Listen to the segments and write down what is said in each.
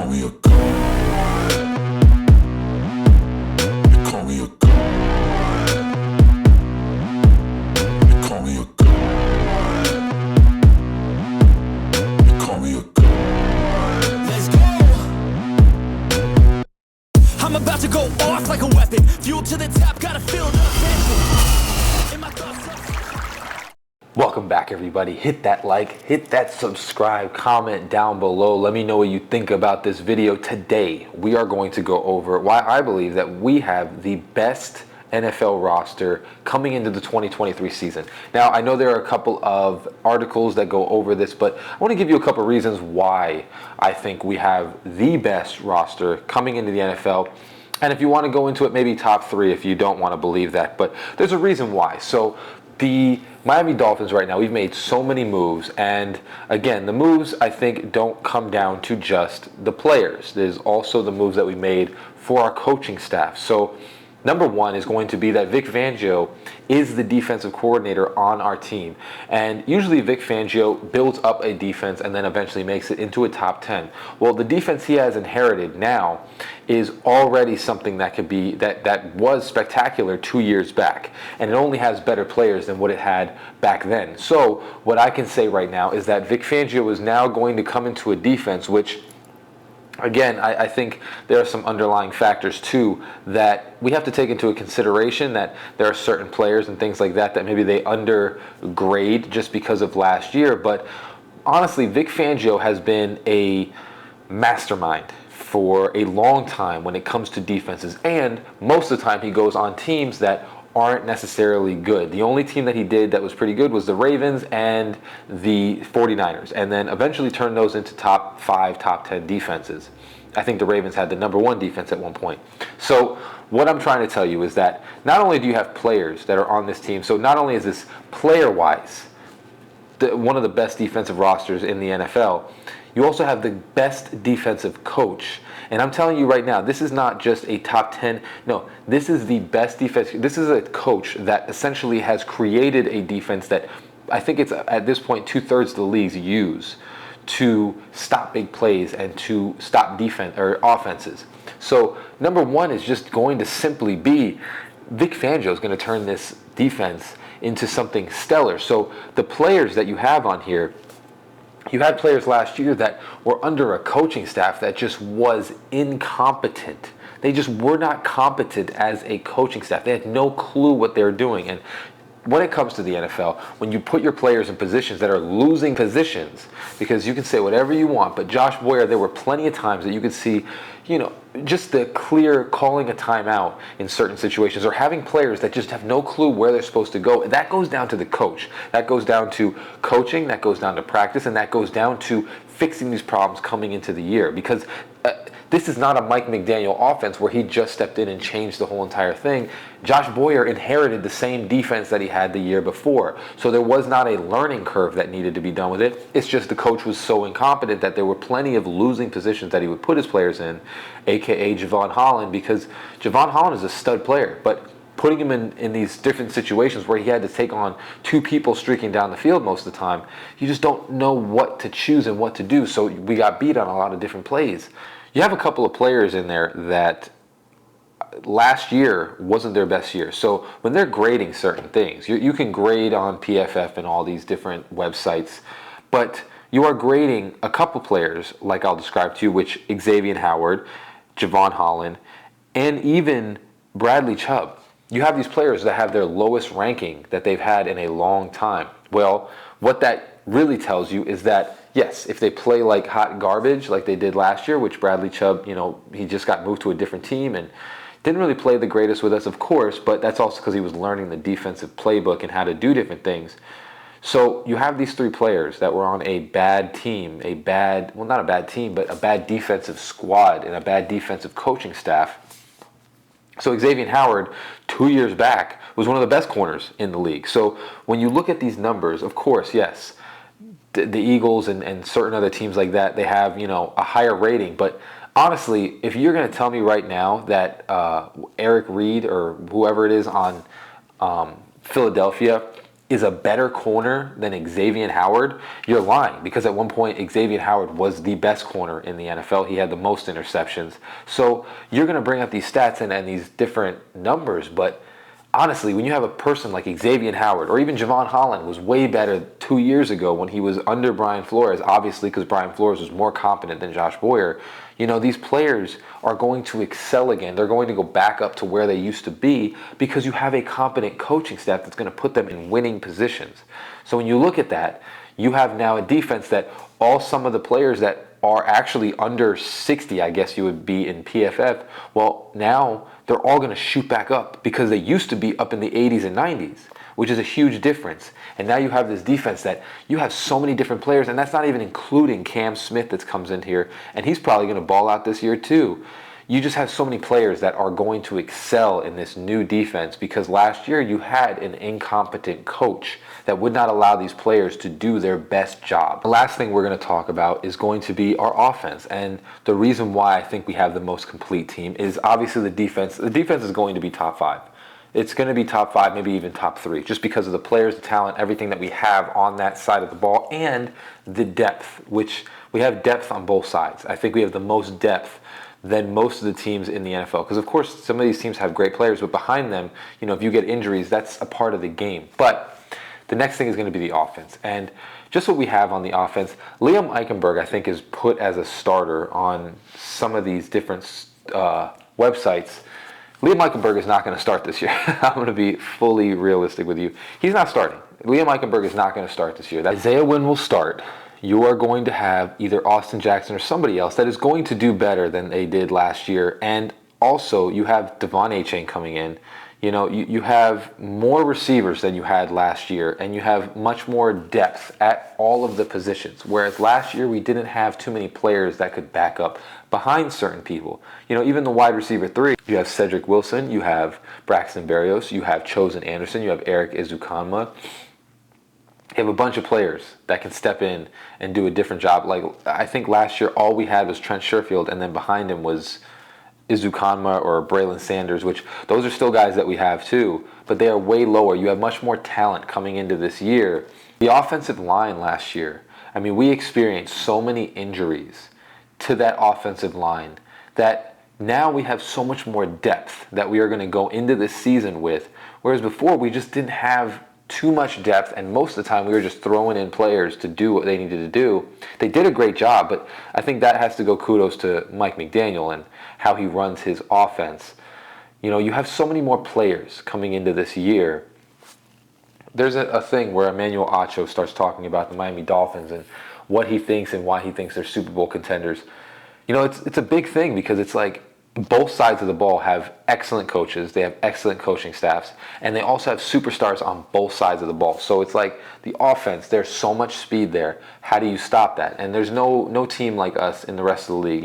me a god. They call me a god. They call me a god. They call me a god. Let's go. I'm about to go off like a weapon. Fuel to the top, gotta feel the tension. In my thoughts. Welcome back, everybody. Hit that like, hit that subscribe, comment down below. Let me know what you think about this video. Today, we are going to go over why I believe that we have the best NFL roster coming into the 2023 season. Now, I know there are a couple of articles that go over this, but I want to give you a couple of reasons why I think we have the best roster coming into the NFL. And if you want to go into it, maybe top three if you don't want to believe that, but there's a reason why. So the Miami Dolphins right now, we've made so many moves, and again, the moves I think don't come down to just the players. There's also the moves that we made for our coaching staff. So number one is going to be that Vic Fangio is the defensive coordinator on our team. And usually Vic Fangio builds up a defense and then eventually makes it into a top 10. Well, the defense he has inherited now is already something that could be, that was spectacular 2 years back. And it only has better players than what it had back then. So what I can say right now is that Vic Fangio is now going to come into a defense which, again, I think there are some underlying factors too that we have to take into consideration, that there are certain players and things like that that maybe they undergrade just because of last year. But honestly, Vic Fangio has been a mastermind for a long time when it comes to defenses, and most of the time he goes on teams that aren't necessarily good. The only team that he did that was pretty good was the Ravens and the 49ers, and then eventually turned those into top 5, top 10 defenses. I think the Ravens had the number 1 defense at one point. So what I'm trying to tell you is that not only do you have players that are on this team, so not only is this player-wise one of the best defensive rosters in the NFL, you also have the best defensive coach. And I'm telling you right now, this is not just a top 10. No, this is the best defense. This is a coach that essentially has created a defense that I think it's at this point 2/3 of the leagues use to stop big plays and to stop defense or offenses. So number one is just going to simply be Vic Fangio is going to turn this defense into something stellar. So the players that you have on here, you had players last year that were under a coaching staff that just was incompetent. They just were not competent as a coaching staff. They had no clue what they were doing. And when it comes to the NFL, when you put your players in positions that are losing positions, because you can say whatever you want, but Josh Boyer, there were plenty of times that you could see, just the clear calling a timeout in certain situations, or having players that just have no clue where they're supposed to go. That goes down to the coach. That goes down to coaching. That goes down to practice. And that goes down to fixing these problems coming into the year. Because this is not a Mike McDaniel offense where he just stepped in and changed the whole entire thing. Josh Boyer inherited the same defense that he had the year before. So there was not a learning curve that needed to be done with it. It's just the coach was so incompetent that there were plenty of losing positions that he would put his players in, a.k.a. Javon Holland, because Javon Holland is a stud player. But putting him in these different situations where he had to take on 2 people streaking down the field most of the time, you just don't know what to choose and what to do. So we got beat on a lot of different plays. You have a couple of players in there that last year wasn't their best year. So when they're grading certain things, you can grade on PFF and all these different websites, but you are grading a couple players, like I'll describe to you, which Xavier Howard, Javon Holland, and even Bradley Chubb. You have these players that have their lowest ranking that they've had in a long time. Well, what that really tells you is that, yes, if they play like hot garbage like they did last year, which Bradley Chubb, he just got moved to a different team and didn't really play the greatest with us, of course, but that's also because he was learning the defensive playbook and how to do different things. So you have these 3 players that were on a bad team, not a bad team, but a bad defensive squad and a bad defensive coaching staff. So Xavier Howard, 2 years back, was one of the best corners in the league. So when you look at these numbers, of course, yes, the Eagles and certain other teams like that, they have, a higher rating. But honestly, if you're going to tell me right now that Eric Reed or whoever it is on Philadelphia is a better corner than Xavier Howard, you're lying, because at one point Xavier Howard was the best corner in the NFL. He had the most interceptions. So you're going to bring up these stats and these different numbers, but honestly, when you have a person like Xavier Howard, or even Javon Holland was way better 2 years ago when he was under Brian Flores, obviously because Brian Flores was more competent than Josh Boyer, these players are going to excel again. They're going to go back up to where they used to be because you have a competent coaching staff that's going to put them in winning positions. So when you look at that, you have now a defense that some of the players that are actually under 60, I guess you would be in PFF, well, now they're all going to shoot back up because they used to be up in the 80s and 90s, which is a huge difference. And now you have this defense that you have so many different players, and that's not even including Cam Smith that comes in here, and he's probably going to ball out this year too. You just have so many players that are going to excel in this new defense because last year you had an incompetent coach that would not allow these players to do their best job. The last thing we're going to talk about is going to be our offense. And the reason why I think we have the most complete team is obviously the defense. The defense is going to be top 5. It's going to be top 5, maybe even top 3, just because of the players, the talent, everything that we have on that side of the ball, and the depth, which we have depth on both sides. I think we have the most depth than most of the teams in the NFL. Because, of course, some of these teams have great players, but behind them, if you get injuries, that's a part of the game. But the next thing is going to be the offense. And just what we have on the offense, Liam Eichenberg, I think, is put as a starter on some of these different websites. Liam Eichenberg is not going to start this year. I'm going to be fully realistic with you. He's not starting. Liam Eichenberg is not going to start this year. Isaiah Wynn will start. You are going to have either Austin Jackson or somebody else that is going to do better than they did last year. And also, you have Devon Achane coming in. You have more receivers than you had last year, and you have much more depth at all of the positions. Whereas last year, we didn't have too many players that could back up behind certain people. Even the wide receiver 3, you have Cedric Wilson, you have Braxton Berrios, you have Chosen Anderson, you have Eric Ezukanma. You have a bunch of players that can step in and do a different job. Like, I think last year all we had was Trent Sherfield, and then behind him was Ezukanma or Braylon Sanders, which those are still guys that we have too, but they are way lower. You have much more talent coming into this year. The offensive line last year, we experienced so many injuries to that offensive line that now we have so much more depth that we are going to go into this season with, whereas before we just didn't have too much depth, and most of the time we were just throwing in players to do what they needed to do. They did a great job, but I think that has to go kudos to Mike McDaniel and how he runs his offense. You have so many more players coming into this year. There's a thing where Emmanuel Acho starts talking about the Miami Dolphins and what he thinks and why he thinks they're Super Bowl contenders. It's a big thing because it's like both sides of the ball have excellent coaches. They have excellent coaching staffs, and they also have superstars on both sides of the ball. So it's like the offense, there's so much speed there. How do you stop that? And there's no team like us in the rest of the league.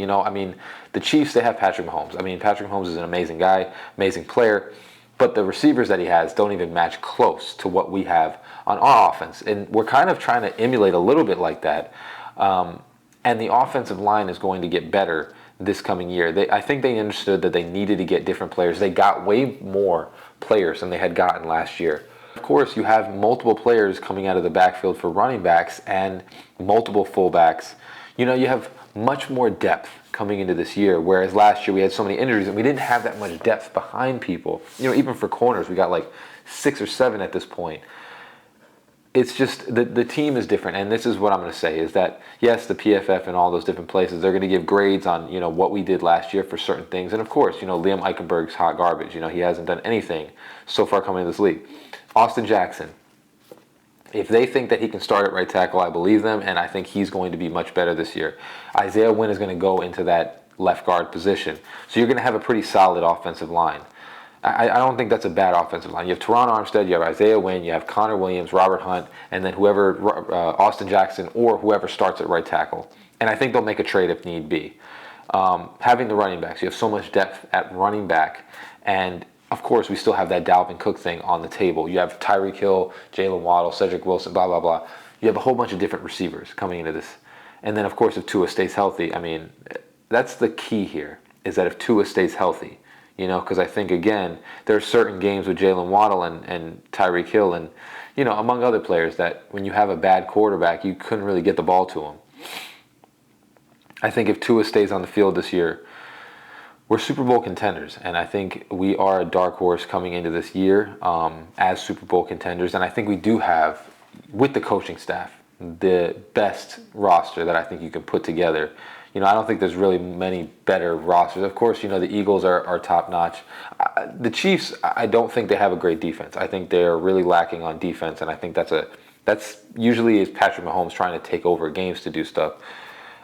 The Chiefs, they have Patrick Mahomes. Patrick Mahomes is an amazing guy, amazing player, but the receivers that he has don't even match close to what we have on our offense. And we're kind of trying to emulate a little bit like that. And the offensive line is going to get better this coming year. I think they understood that they needed to get different players. They got way more players than they had gotten last year. Of course, you have multiple players coming out of the backfield for running backs and multiple fullbacks. You have much more depth coming into this year, whereas last year we had so many injuries and we didn't have that much depth behind people. Even for corners, we got like 6 or 7 at this point. It's just the team is different, and this is what I'm going to say is that yes, the PFF and all those different places, they're going to give grades on what we did last year for certain things, and of course Liam Eichenberg's hot garbage. He hasn't done anything so far coming into this league. Austin Jackson, if they think that he can start at right tackle, I believe them, and I think he's going to be much better this year. Isaiah Wynn is going to go into that left guard position, so you're going to have a pretty solid offensive line. I don't think that's a bad offensive line. You have Teron Armstead, you have Isaiah Wynn, you have Connor Williams, Robert Hunt, and then whoever, Austin Jackson, or whoever starts at right tackle. And I think they'll make a trade if need be. Having the running backs, you have so much depth at running back, and of course we still have that Dalvin Cook thing on the table. You have Tyreek Hill, Jalen Waddle, Cedric Wilson, blah, blah, blah. You have a whole bunch of different receivers coming into this. And then of course if Tua stays healthy, that's the key here, is that if Tua stays healthy, because I think, again, there are certain games with Jalen Waddle and Tyreek Hill, and, you know, among other players that when you have a bad quarterback, you couldn't really get the ball to him. I think if Tua stays on the field this year, we're Super Bowl contenders, and I think we are a dark horse coming into this year as Super Bowl contenders. And I think we do have, with the coaching staff, the best roster that I think you can put together. You know, I don't think there's really many better rosters. Of course, you know, the Eagles are top notch. The Chiefs, I don't think they have a great defense. I think they're really lacking on defense, and I think that's usually is Patrick Mahomes trying to take over games to do stuff.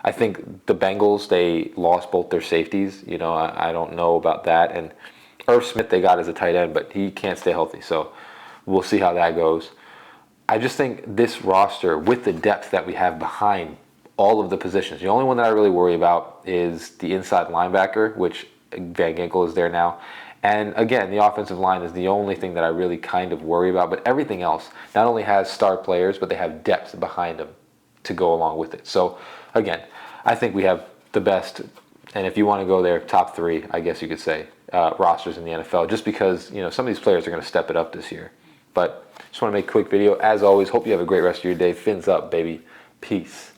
I think the Bengals, they lost both their safeties. You know, I don't know about that. And Irv Smith, they got as a tight end, but he can't stay healthy. So we'll see how that goes. I just think this roster, with the depth that we have behind all of the positions, the only one that I really worry about is the inside linebacker, which Van Ginkel is there now. And again, the offensive line is the only thing that I really kind of worry about. But everything else not only has star players, but they have depth behind them to go along with it. So again, I think we have the best, and if you want to go there, top three, I guess you could say, rosters in the NFL, just because, you know, some of these players are going to step it up this year. But just want to make a quick video. As always, hope you have a great rest of your day. Fins up, baby. Peace.